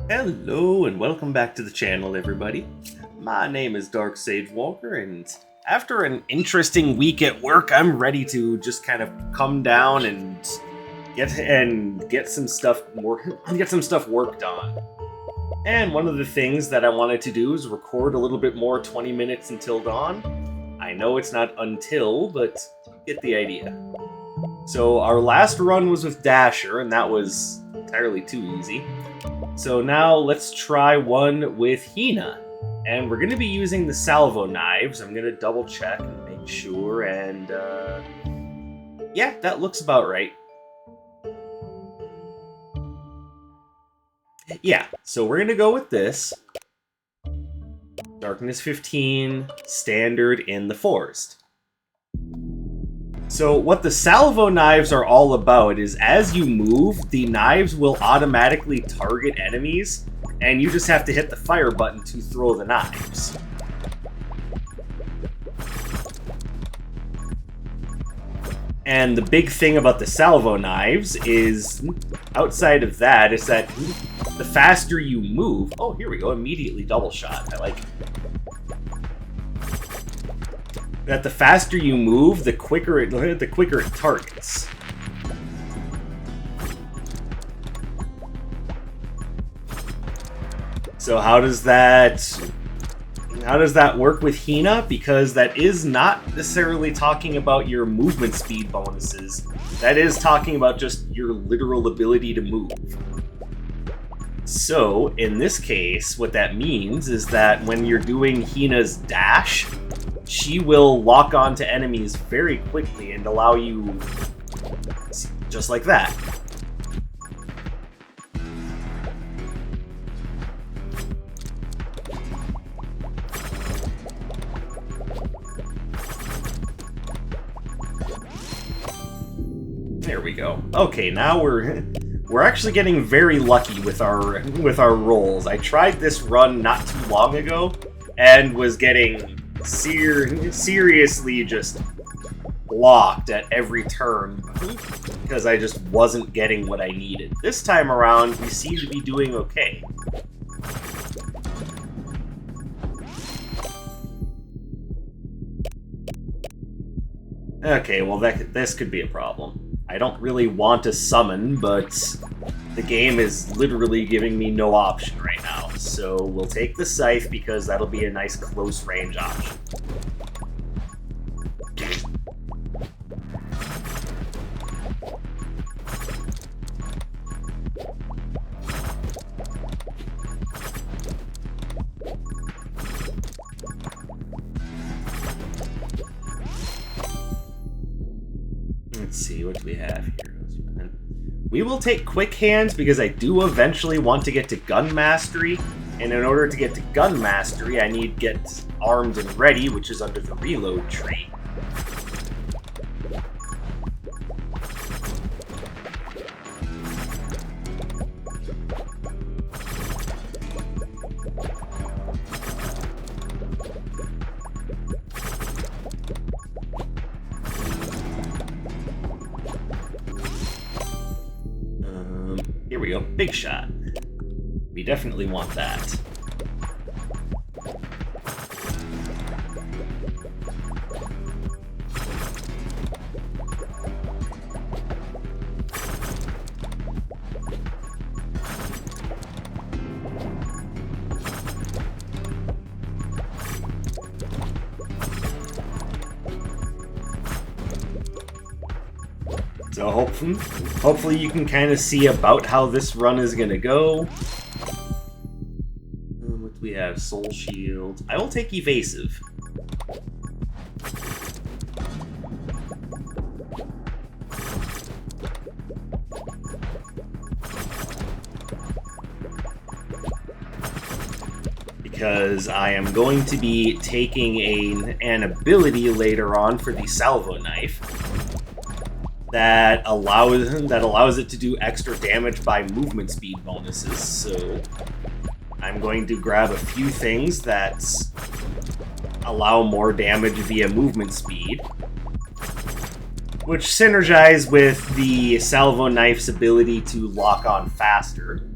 Hello and welcome back to the channel, everybody. My name is Dark Sage Walker, and after an interesting week at work, I'm ready to just kind of come down and get some stuff worked on. And one of the things that I wanted to do is record a little bit more 20 minutes until dawn. I know it's not until, but get the idea. So our last run was with Dasher, and that was entirely too easy. So now let's try one with Hina. And we're going to be using the Salvo Knives. I'm going to double check and make sure, and yeah, that looks about right. Yeah, so we're going to go with this. Darkness 15, standard in the forest. So what the Salvo Knives are all about is as you move, the knives will automatically target enemies, and you just have to hit the fire button to throw the knives. And the big thing about the Salvo Knives is, outside of that, is that the faster you move... Oh, here we go, immediately double shot. I like it. That the faster you move, the quicker it targets. So how does that work with Hina? Because that is not necessarily talking about your movement speed bonuses. That is talking about just your literal ability to move. So, in this case, what that means is that when you're doing Hina's dash, she will lock on to enemies very quickly and allow you... just like that. There we go. Okay, now we're actually getting very lucky with our rolls. I tried this run not too long ago and was getting seriously just blocked at every turn because I just wasn't getting what I needed. This time around, we seem to be doing okay. Okay, well this could be a problem. I don't really want to summon, but the game is literally giving me no option right now. So we'll take the scythe because that'll be a nice close range option. Let's see, what do we have here? We will take Quick Hands because I do eventually want to get to Gun Mastery, and in order to get to Gun Mastery, I need to get Armed and Ready, which is under the Reload tree. Here we go, Big Shot. We definitely want that. So hopefully you can kind of see about how this run is going to go. What do we have? Soul Shield. I will take Evasive. Because I am going to be taking an ability later on for the Salvo Knife that allows it to do extra damage by movement speed bonuses. So I'm going to grab a few things that allow more damage via movement speed, which synergize with the Salvo Knife's ability to lock on faster.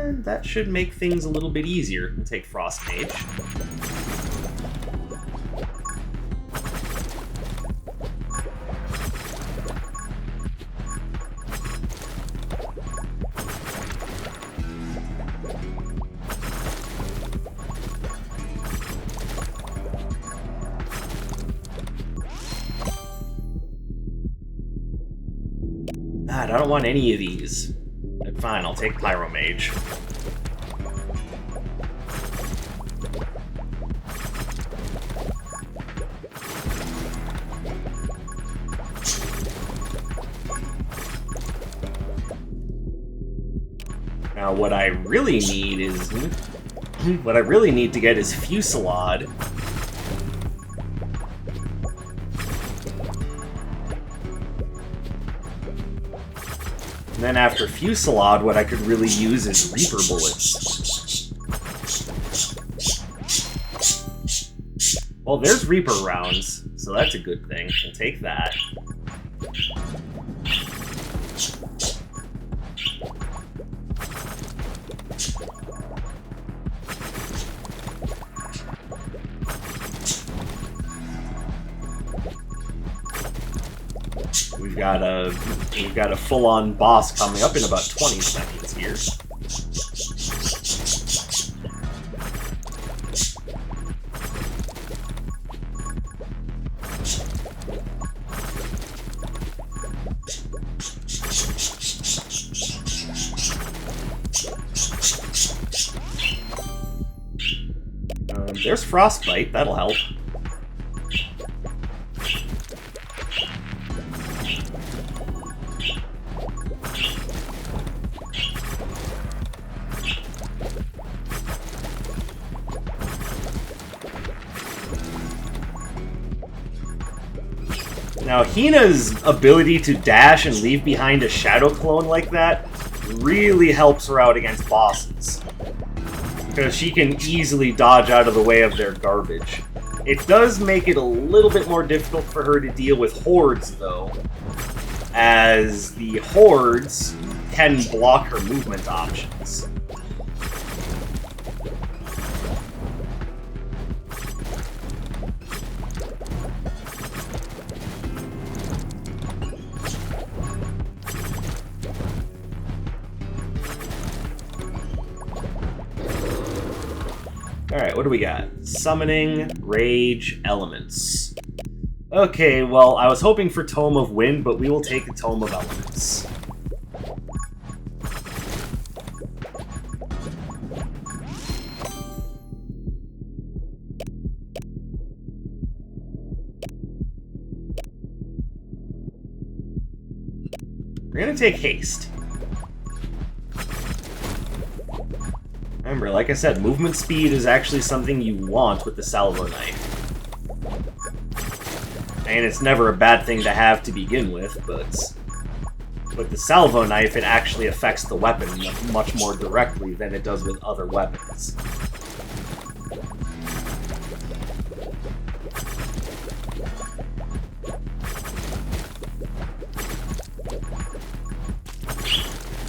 And that should make things a little bit easier. We'll take Frost Mage. God, I don't want any of these. Fine, I'll take Pyro Mage. Now, what I really need is... what I really need to get is Fusillade. And then after Fusillade, what I could really use is Reaper Bullets. Well, there's Reaper rounds, so that's a good thing. We'll take that. We've got a full-on boss coming up in about 20 seconds here. There's Frostbite, that'll help. Now, Hina's ability to dash and leave behind a shadow clone like that really helps her out against bosses, because she can easily dodge out of the way of their garbage. It does make it a little bit more difficult for her to deal with hordes, though, as the hordes can block her movement options. Alright, what do we got? Summoning, Rage, Elements. Okay, well, I was hoping for Tome of Wind, but we will take a Tome of Elements. We're gonna take Haste. Remember, like I said, movement speed is actually something you want with the Salvo Knife. And it's never a bad thing to have to begin with, but with the Salvo Knife, it actually affects the weapon much more directly than it does with other weapons.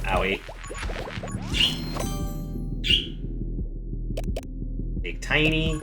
Owie. Take Tiny.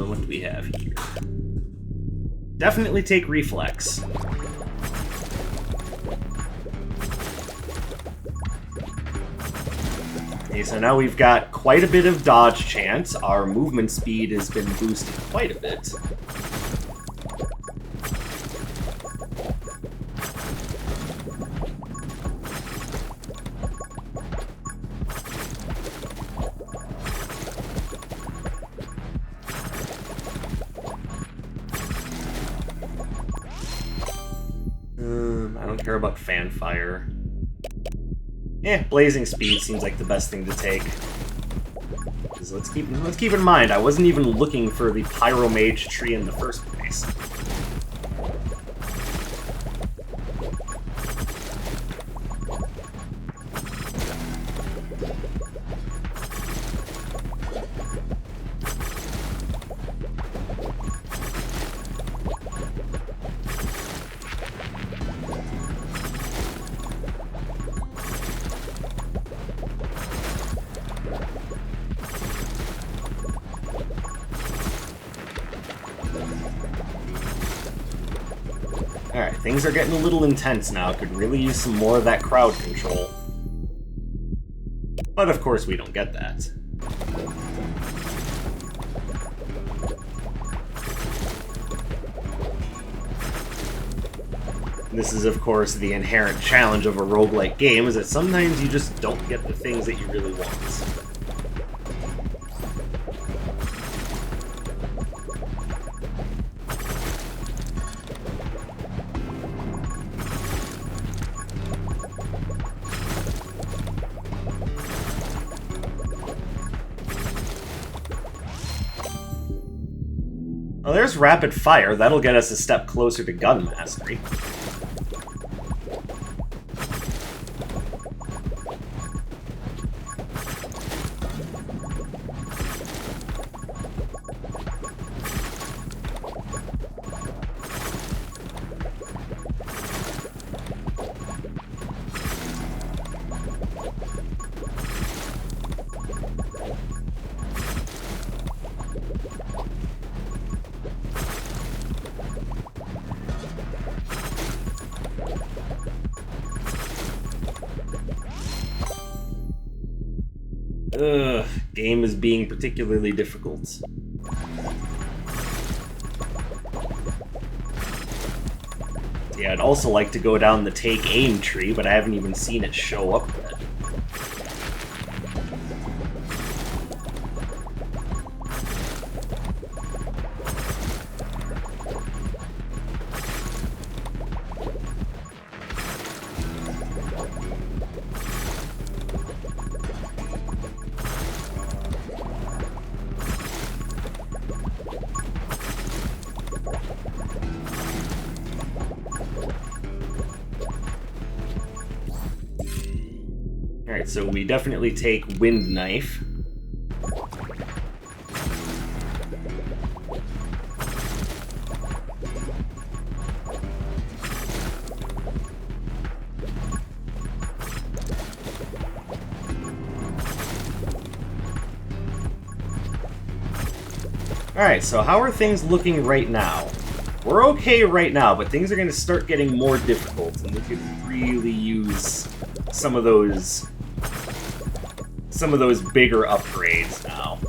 What do we have here? Definitely take Reflex. Okay, so now we've got quite a bit of dodge chance. Our movement speed has been boosted quite a bit. don't care about fanfire. Blazing speed seems like the best thing to take. Because let's keep in mind, I wasn't even looking for the pyromage tree in the first place. Alright, things are getting a little intense now. Could really use some more of that crowd control. But of course we don't get that. This is of course the inherent challenge of a roguelike game, is that sometimes you just don't get the things that you really want. Well, there's rapid fire. That'll get us a step closer to gun mastery. Ugh, game is being particularly difficult. Yeah, I'd also like to go down the take aim tree, but I haven't even seen it show up yet. Alright, so we definitely take Wind Knife. Alright, so how are things looking right now? We're okay right now, but things are going to start getting more difficult, and we could really use some of those bigger upgrades now.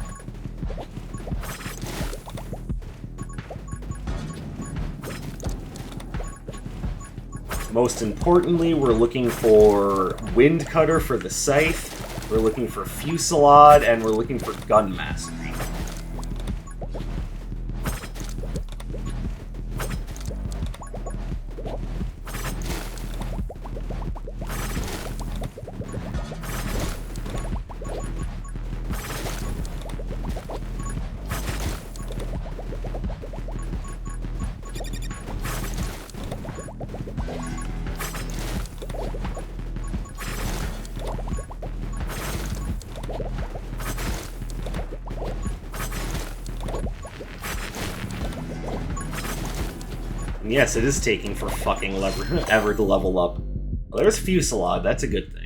Most importantly, we're looking for Wind Cutter for the Scythe, we're looking for Fusillade, and we're looking for Gun Mastery. Yes, it is taking for fucking ever to level up. Well, there's Fusillade, that's a good thing.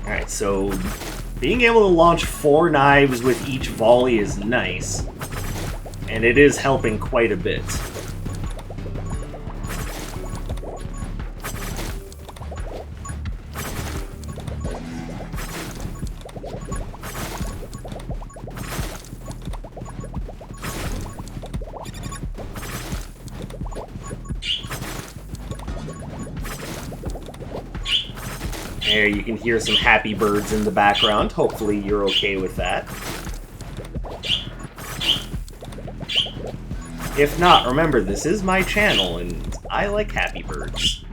Alright, so being able to launch 4 knives with each volley is nice, and it is helping quite a bit. There, you can hear some happy birds in the background. Hopefully you're okay with that. If not, remember, this is my channel, and I like happy birds.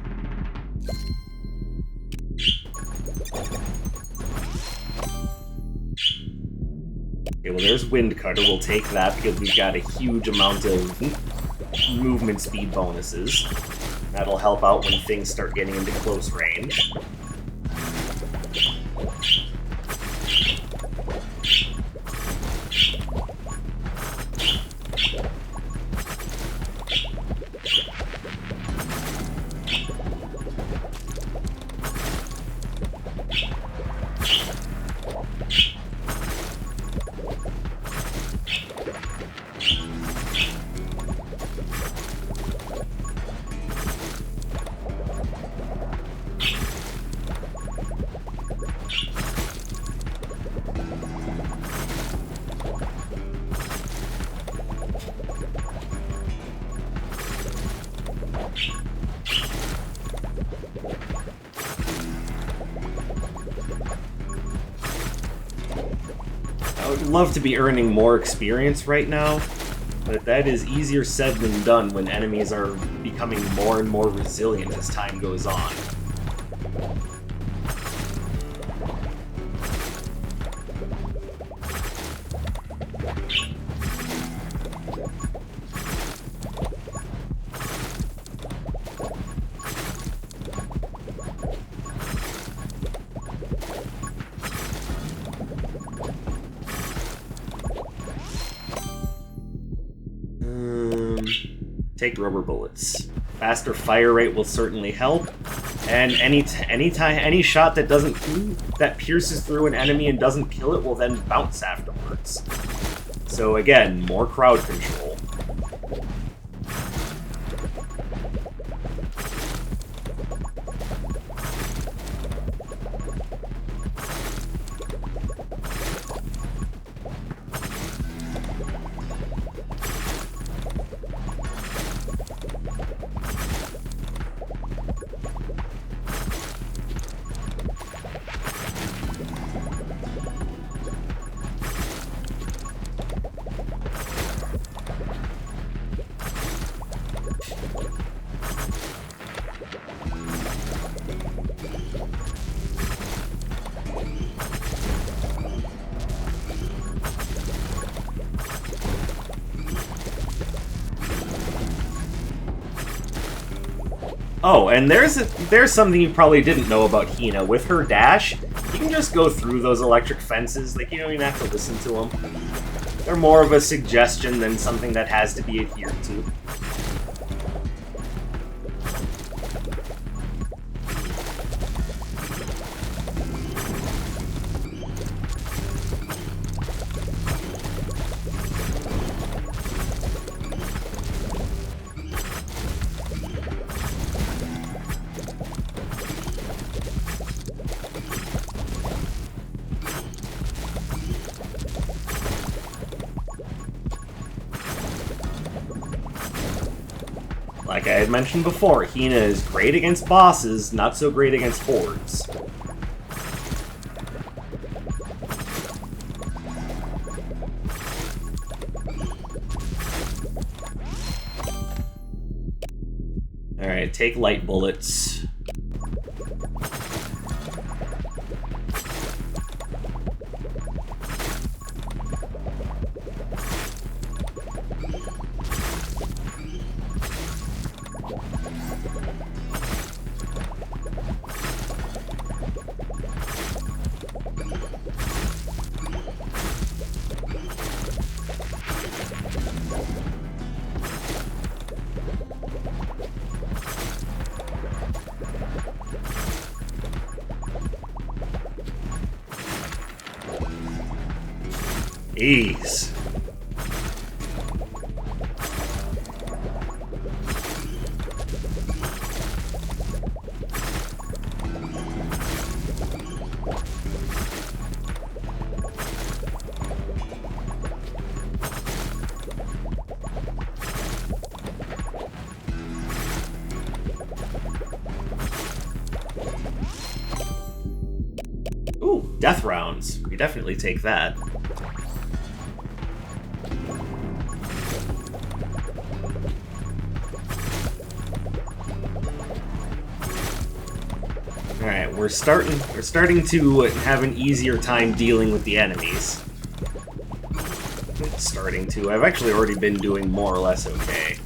Okay, well there's Wind Cutter. We'll take that because we've got a huge amount of movement speed bonuses. That'll help out when things start getting into close range. I would love to be earning more experience right now, but that is easier said than done when enemies are becoming more and more resilient as time goes on. Take rubber bullets. Faster fire rate will certainly help, and any shot that pierces through an enemy and doesn't kill it will then bounce afterwards. So again, more crowd control. Oh, and there's something you probably didn't know about Hina. With her dash, you can just go through those electric fences. Like, you don't even have to listen to them. They're more of a suggestion than something that has to be adhered to. Like I had mentioned before, Hina is great against bosses, not so great against hordes. Alright, take light bullets. Jeez. death rounds. We definitely take that. Alright, we're starting to have an easier time dealing with the enemies. Starting to. I've actually already been doing more or less okay.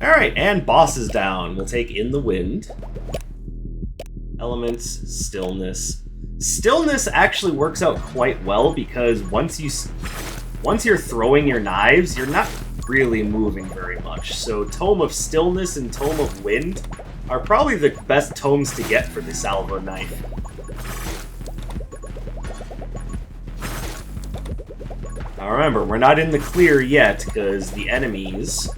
Alright, and boss is down. We'll take In the Wind. Elements, Stillness. Stillness actually works out quite well because once you're throwing your knives, you're not really moving very much. So Tome of Stillness and Tome of Wind are probably the best tomes to get for the Salvo knife. Now remember, we're not in the clear yet because the enemies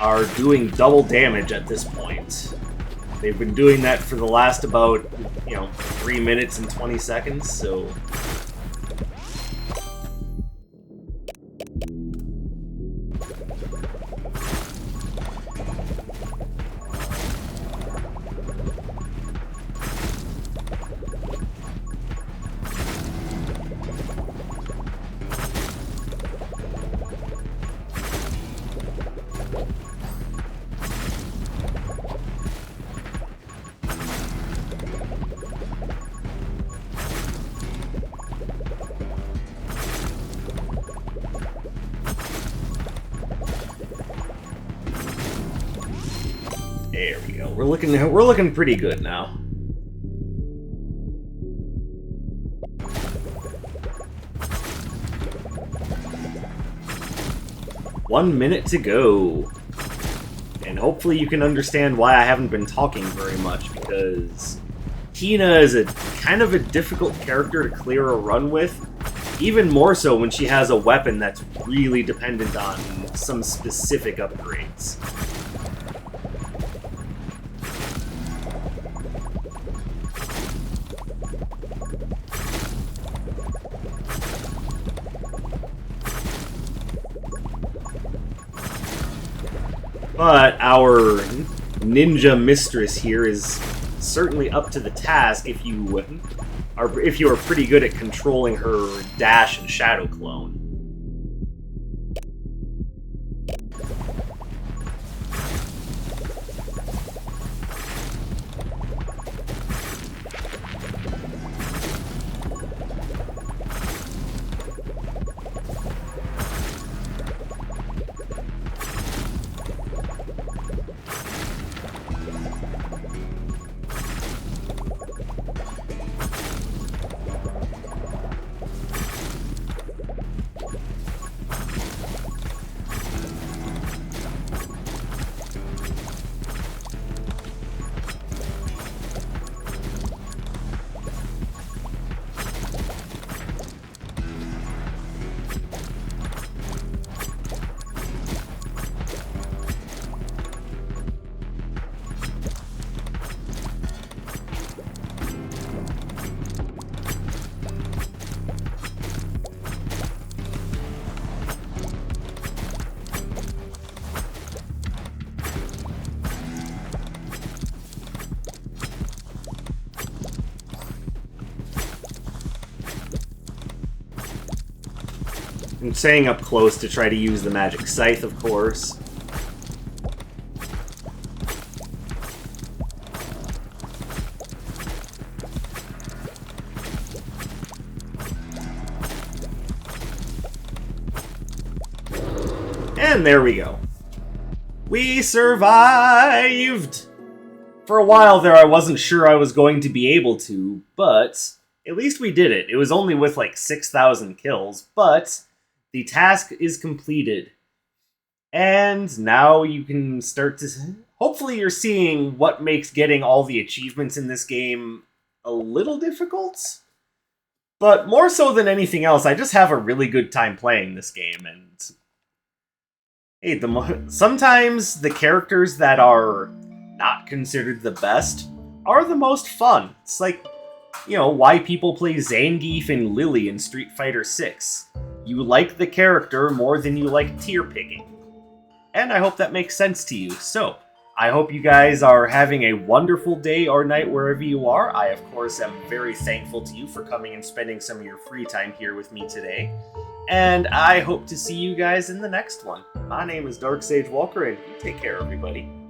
are doing double damage at this point. They've been doing that for the last about, 3 minutes and 20 seconds, so... There we go. We're looking pretty good now. One minute to go. And hopefully you can understand why I haven't been talking very much, because Hina is a kind of a difficult character to clear a run with, even more so when she has a weapon that's really dependent on some specific upgrades. But our ninja mistress here is certainly up to the task if you are pretty good at controlling her dash and shadow clone. I'm staying up close to try to use the magic scythe, of course. And there we go. We survived! For a while there, I wasn't sure I was going to be able to, but at least we did it. It was only with like 6,000 kills, but the task is completed. And now you can start to... Hopefully you're seeing what makes getting all the achievements in this game a little difficult. But more so than anything else, I just have a really good time playing this game, and... Hey, sometimes the characters that are not considered the best are the most fun. It's like, you know, why people play Zangief and Lily in Street Fighter 6. You like the character more than you like tier picking. And I hope that makes sense to you. So, I hope you guys are having a wonderful day or night wherever you are. I, of course, am very thankful to you for coming and spending some of your free time here with me today. And I hope to see you guys in the next one. My name is Dark Sage Walker, and take care, everybody.